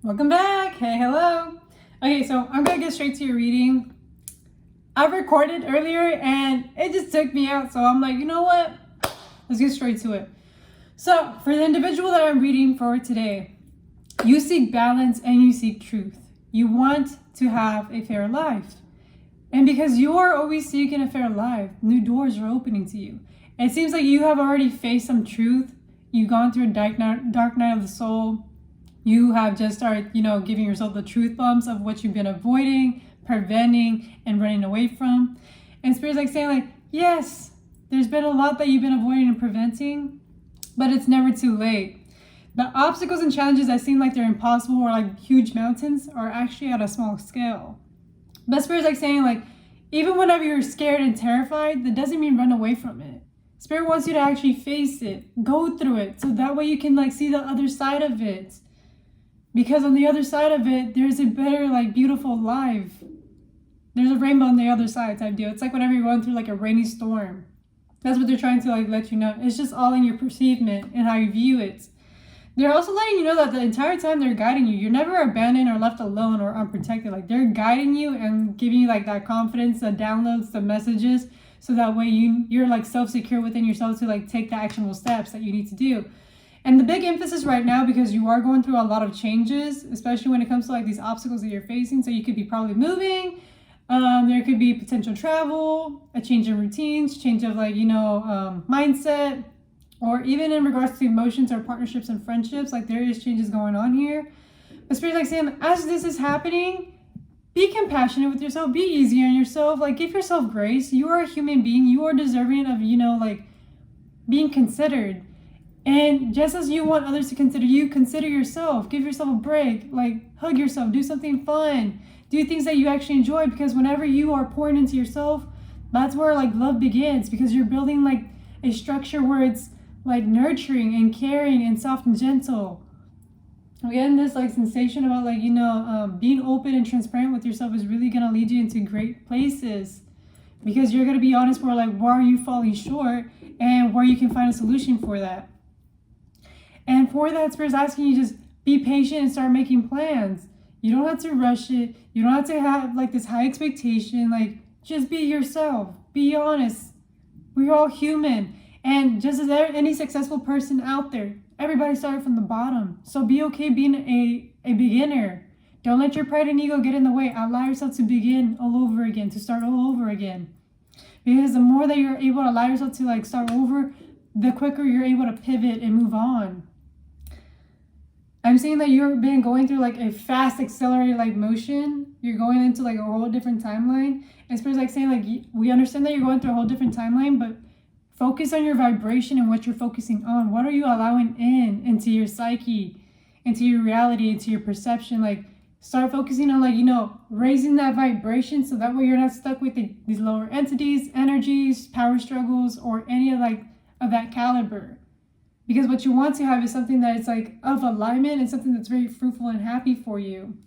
Welcome back. Hey, hello. Okay, so I'm gonna get straight to your reading. I recorded earlier and it just took me out, so I'm like, you know what? Let's get straight to it. So, for the individual that I'm reading for today, you seek balance and you seek truth. You want to have a fair life. And because you are always seeking a fair life, new doors are opening to you. And it seems like you have already faced some truth. You've gone through a dark night of the soul. You have just started, giving yourself the truth bumps of what you've been avoiding, preventing, and running away from. And Spirit's like saying, like, yes, there's been a lot that you've been avoiding and preventing, but it's never too late. The obstacles and challenges that seem like they're impossible or like huge mountains are actually at a small scale. But Spirit's like saying, like, even whenever you're scared and terrified, that doesn't mean run away from it. Spirit wants you to actually face it, go through it, so that way you can like see the other side of it. Because on the other side of it, there's a better, like, beautiful life. There's a rainbow on the other side type deal. It's like whenever you're going through like a rainy storm. That's what they're trying to like let you know. It's just all in your perceivement and how you view it. They're also letting you know that the entire time they're guiding you, you're never abandoned or left alone or unprotected. Like, they're guiding you and giving you like that confidence, the downloads, the messages, so that way you're like self-secure within yourself to like take the actionable steps that you need to do. And the big emphasis right now, because you are going through a lot of changes, especially when it comes to like these obstacles that you're facing. So you could be probably moving. There could be potential travel, a change in routines, change of like, mindset, or even in regards to emotions or partnerships and friendships, like there is changes going on here. But Spirit's like saying, as this is happening, be compassionate with yourself, be easy on yourself, like give yourself grace. You are a human being. You are deserving of, being considered. And just as you want others to consider you, consider yourself. Give yourself a break. Like, hug yourself. Do something fun. Do things that you actually enjoy. Because whenever you are pouring into yourself, that's where, like, love begins. Because you're building, like, a structure where it's, like, nurturing and caring and soft and gentle. Again, this, like, sensation about, like, being open and transparent with yourself is really going to lead you into great places. Because you're going to be honest for, like, where are you falling short and where you can find a solution for that. And for that, Spirit's asking you just be patient and start making plans. You don't have to rush it. You don't have to have like this high expectation. Like, just be yourself. Be honest. We're all human. And just as any successful person out there, everybody started from the bottom. So be okay being a beginner. Don't let your pride and ego get in the way. Allow yourself to begin all over again, to start all over again. Because the more that you're able to allow yourself to like start over, the quicker you're able to pivot and move on. I'm seeing that you've been going through like a fast accelerated like motion. You're going into like a whole different timeline. And Spirit's like saying like, we understand that you're going through a whole different timeline, but focus on your vibration and what you're focusing on. What are you allowing into your psyche, into your reality, into your perception? Like, start focusing on like, raising that vibration so that way you're not stuck with these lower entities, energies, power struggles, or any of that caliber. Because what you want to have is something that is like of alignment and something that's very fruitful and happy for you.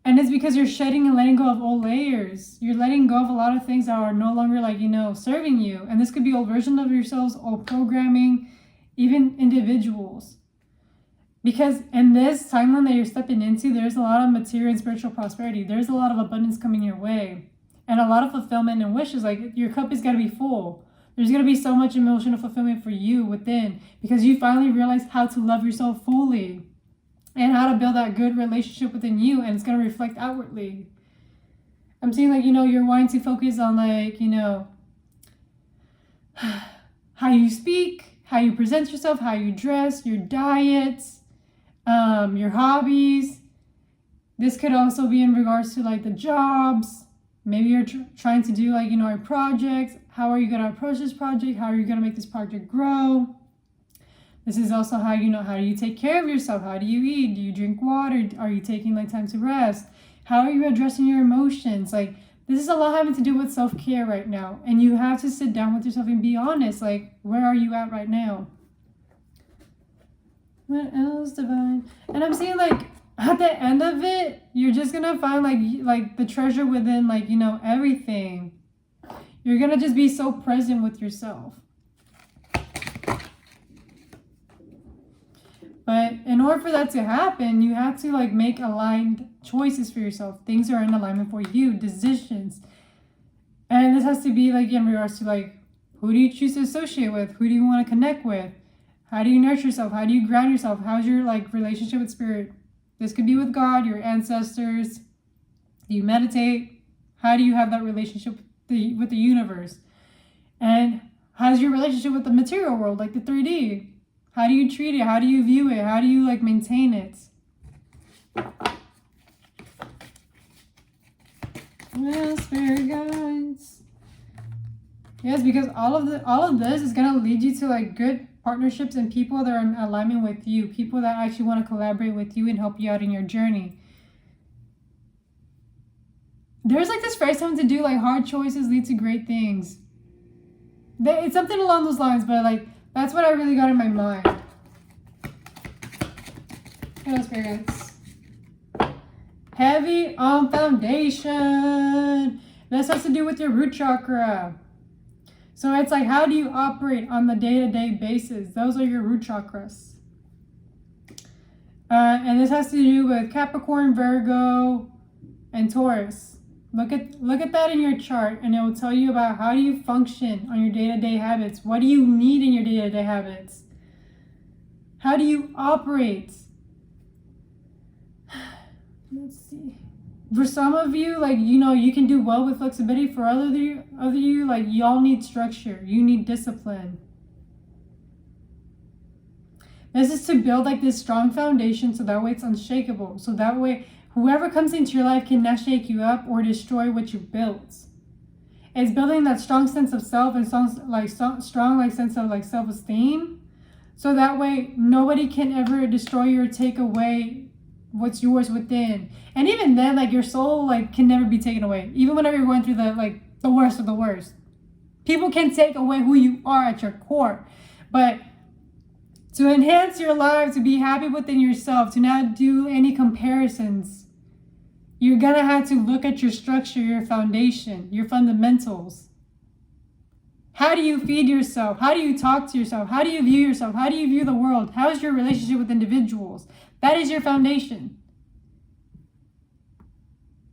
And it's because you're shedding and letting go of old layers. You're letting go of a lot of things that are no longer like, serving you. And this could be old versions of yourselves, old programming, even individuals. Because in this timeline that you're stepping into, there's a lot of material and spiritual prosperity. There's a lot of abundance coming your way. And a lot of fulfillment and wishes. Like, your cup is got to be full. There's going to be so much emotional fulfillment for you within, because you finally realize how to love yourself fully and how to build that good relationship within you, and it's going to reflect outwardly. I'm seeing like, you're wanting to focus on like, how you speak, how you present yourself, how you dress, your diet, your hobbies. This could also be in regards to like the jobs. Maybe you're trying to do like, a project. How are you going to approach this project? How are you going to make this project grow? This is also how, how do you take care of yourself? How do you eat? Do you drink water? Are you taking like time to rest? How are you addressing your emotions? Like, this is a lot having to do with self-care right now. And you have to sit down with yourself and be honest. Like, where are you at right now? What else, divine? And I'm seeing like, at the end of it, you're just going to find like the treasure within like, everything. You're going to just be so present with yourself. But in order for that to happen, you have to like make aligned choices for yourself. Things are in alignment for you, decisions. And this has to be like in regards to like, who do you choose to associate with? Who do you want to connect with? How do you nurture yourself? How do you ground yourself? How's your like relationship with spirit? This could be with God, your ancestors. Do you meditate? How do you have that relationship with the universe? And how's your relationship with the material world, like the 3D? How do you treat it? How do you view it? How do you like maintain it? Yes, spirit guides. Yes, because all of this is gonna lead you to like good partnerships and people that are in alignment with you, people that actually want to collaborate with you and help you out in your journey. There's like this phrase having to do like hard choices lead to great things. It's something along those lines, but like that's what I really got in my mind. What else, spirits? Heavy on foundation. This has to do with your root chakra. So it's like, how do you operate on the day-to-day basis? Those are your root chakras. And this has to do with Capricorn, Virgo, and Taurus. Look at that in your chart, and it will tell you about how do you function on your day-to-day habits. What do you need in your day-to-day habits? How do you operate? Let's see. For some of you, like, you know, you can do well with flexibility. For other you, like, y'all need structure. You need discipline. This is to build like this strong foundation so that way it's unshakable. So that way whoever comes into your life cannot shake you up or destroy what you built. It's building that strong sense of self and strong sense of like self-esteem. So that way nobody can ever destroy you or take away what's yours within. And even then, like, your soul like can never be taken away. Even whenever you're going through the worst of the worst. People can take away who you are at your core. But to enhance your life, to be happy within yourself, to not do any comparisons, you're gonna have to look at your structure, your foundation, your fundamentals. How do you feed yourself? How do you talk to yourself? How do you view yourself? How do you view the world? How is your relationship with individuals? That is your foundation.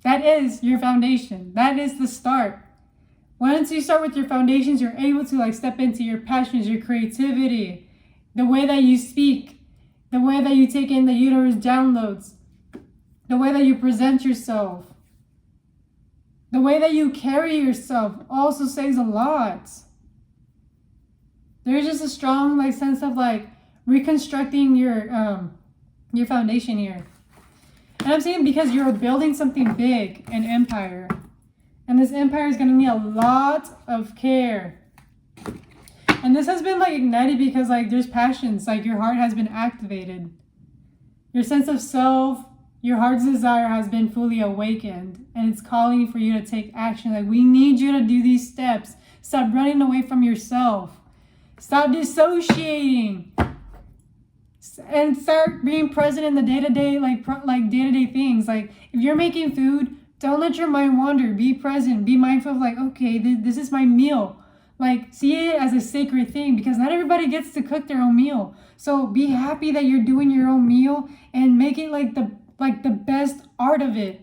That is your foundation. That is the start. Once you start with your foundations, you're able to like step into your passions, your creativity, the way that you speak, the way that you take in the universe downloads, the way that you present yourself, the way that you carry yourself also says a lot. There's just a strong like sense of like reconstructing your foundation here. And I'm saying because you're building something big, an empire. And this empire is going to need a lot of care. And this has been like ignited because like there's passions, like your heart has been activated. Your sense of self, your heart's desire has been fully awakened. And it's calling for you to take action. Like, we need you to do these steps. Stop running away from yourself. Stop dissociating. And start being present in the day-to-day, like day-to-day things. Like, if you're making food, don't let your mind wander. Be present. Be mindful of like, okay, this is my meal. Like, see it as a sacred thing because not everybody gets to cook their own meal. So be happy that you're doing your own meal and make it like the best art of it.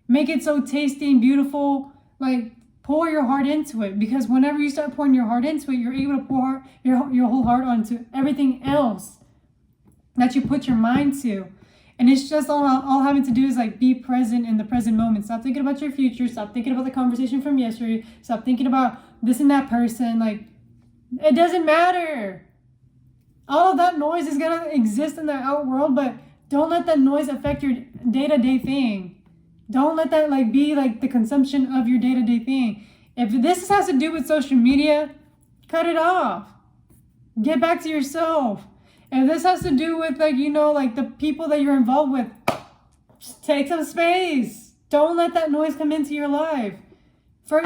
Make it so tasty and beautiful. Like, pour your heart into it, because whenever you start pouring your heart into it, you're able to pour your whole heart onto everything else that you put your mind to. And it's just all having to do is like be present in the present moment. Stop thinking about your future. Stop thinking about the conversation from yesterday. Stop thinking about this and that person. Like, it doesn't matter. All of that noise is gonna exist in the out world, but don't let that noise affect your day-to-day thing. Don't let that like be like the consumption of your day-to-day thing. If this has to do with social media, cut it off. Get back to yourself. If this has to do with like, you know, like the people that you're involved with, just take some space. Don't let that noise come into your life.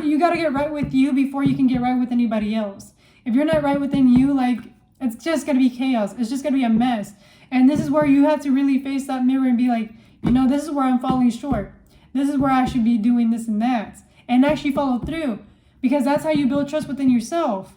You got to get right with you before you can get right with anybody else. If you're not right within you, like, it's just going to be chaos. It's just going to be a mess. And this is where you have to really face that mirror and be like, you know, this is where I'm falling short. This is where I should be doing this and that. And actually follow through. Because that's how you build trust within yourself.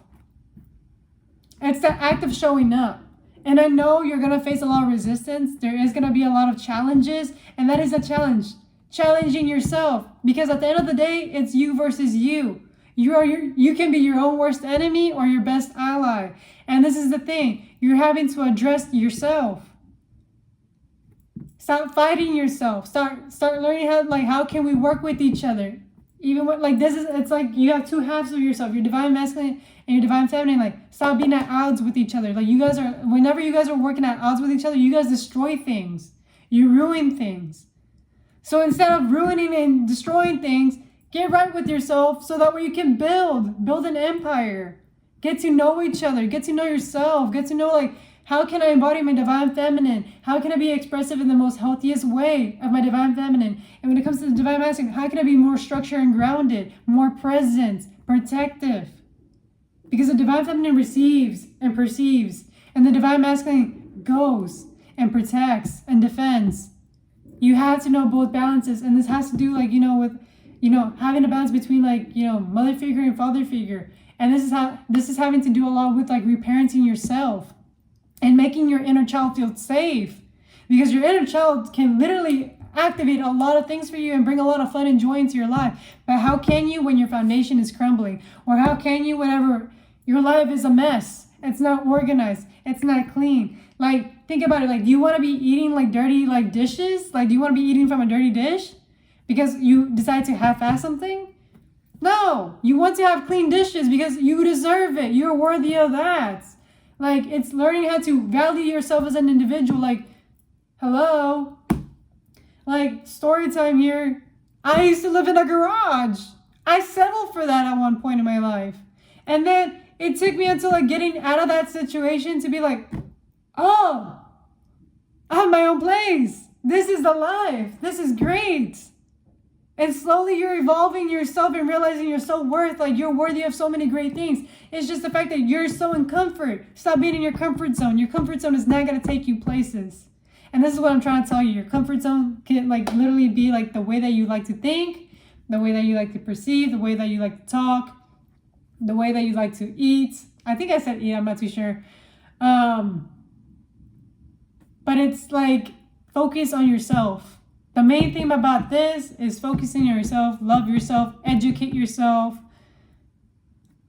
It's the act of showing up. And I know you're going to face a lot of resistance. There is going to be a lot of challenges. And that is a challenge. Challenging yourself. Because at the end of the day, it's you versus you. You can be your own worst enemy or your best ally. And this is the thing. You're having to address yourself. Stop fighting yourself. Start learning how can we work with each other? Even what it's like you have two halves of yourself, your divine masculine and your divine feminine. Like, stop being at odds with each other. Like, whenever you guys are working at odds with each other, you guys destroy things. You ruin things. So instead of ruining and destroying things, get right with yourself so that way you can build an empire. Get to know each other. Get to know yourself. Get to know, how can I embody my divine feminine? How can I be expressive in the most healthiest way of my divine feminine? And when it comes to the divine masculine, how can I be more structured and grounded, more present, protective? Because the divine feminine receives and perceives, and the divine masculine goes and protects and defends. You have to know both balances, and this has to do with having a balance between mother figure and father figure. And this is having to do a lot with reparenting yourself and making your inner child feel safe, because your inner child can literally activate a lot of things for you and bring a lot of fun and joy into your life. But how can you when your foundation is crumbling? Or how can you whenever your life is a mess? It's not organized. It's not clean. Think about it. Do you want to be eating dirty dishes? Do you want to be eating from a dirty dish because you decide to half-ass something? No, you want to have clean dishes because you deserve it. You're worthy of that. It's learning how to value yourself as an individual. Hello? Story time here. I used to live in a garage. I settled for that at one point in my life. And then it took me until getting out of that situation to be oh, I have my own place. This is the life. This is great. And slowly you're evolving yourself and realizing you're so you're worthy of so many great things. It's just the fact that you're so in comfort. Stop being in your comfort zone. Your comfort zone is not going to take you places. And this is what I'm trying to tell you. Your comfort zone can literally be the way that you like to think, the way that you like to perceive, the way that you like to talk, the way that you like to eat. I think I said eat, I'm not too sure. But it's focus on yourself. The main thing about this is focusing on yourself, love yourself, educate yourself.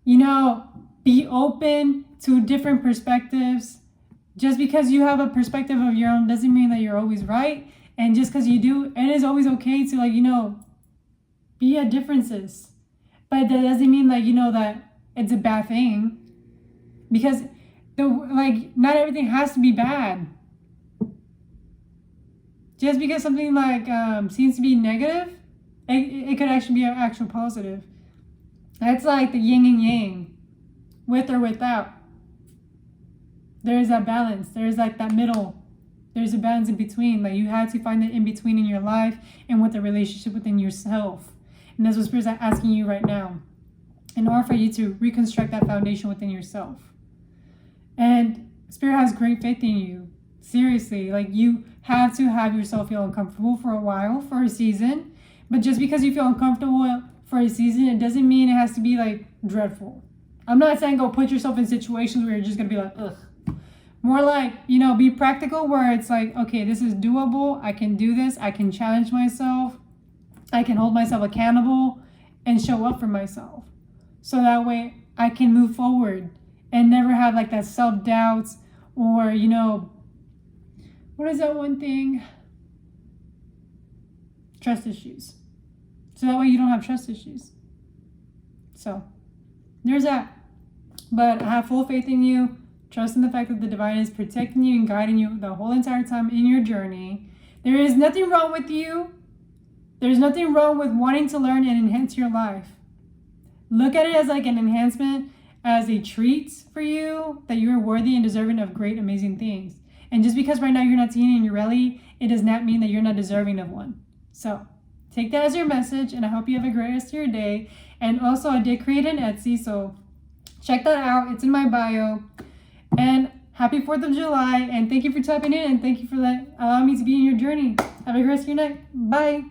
Be open to different perspectives. Just because you have a perspective of your own doesn't mean that you're always right. And just because you do, it is always okay to be at differences. But that doesn't mean that it's a bad thing. Because not everything has to be bad. Just because something seems to be negative, it could actually be an actual positive. It's the yin and yang, with or without. There is that balance. There is that middle. There's a balance in between. You have to find the in between in your life and with the relationship within yourself. And that's what Spirit's asking you right now, in order for you to reconstruct that foundation within yourself. And Spirit has great faith in you. Seriously, you have to have yourself feel uncomfortable for a while, for a season. But just because you feel uncomfortable for a season, it doesn't mean it has to be dreadful. I'm not saying go put yourself in situations where you're just gonna be ugh. More be practical, where it's okay, this is doable. I can do this. I can challenge myself. I can hold myself accountable and show up for myself. So that way I can move forward and never have that self-doubt or, what is that one thing? Trust issues. So that way you don't have trust issues. So there's that. But I have full faith in you. Trust in the fact that the divine is protecting you and guiding you the whole entire time in your journey. There is nothing wrong with you. There's nothing wrong with wanting to learn and enhance your life. Look at it as an enhancement, as a treat for you, that you are worthy and deserving of great, amazing things. And just because right now you're not seeing it in your belly, it does not mean that you're not deserving of one. So take that as your message, and I hope you have a great rest of your day. And also, I did create an Etsy, so check that out. It's in my bio. And happy 4th of July, and thank you for tapping in, and thank you for allowing me to be in your journey. Have a great rest of your night. Bye.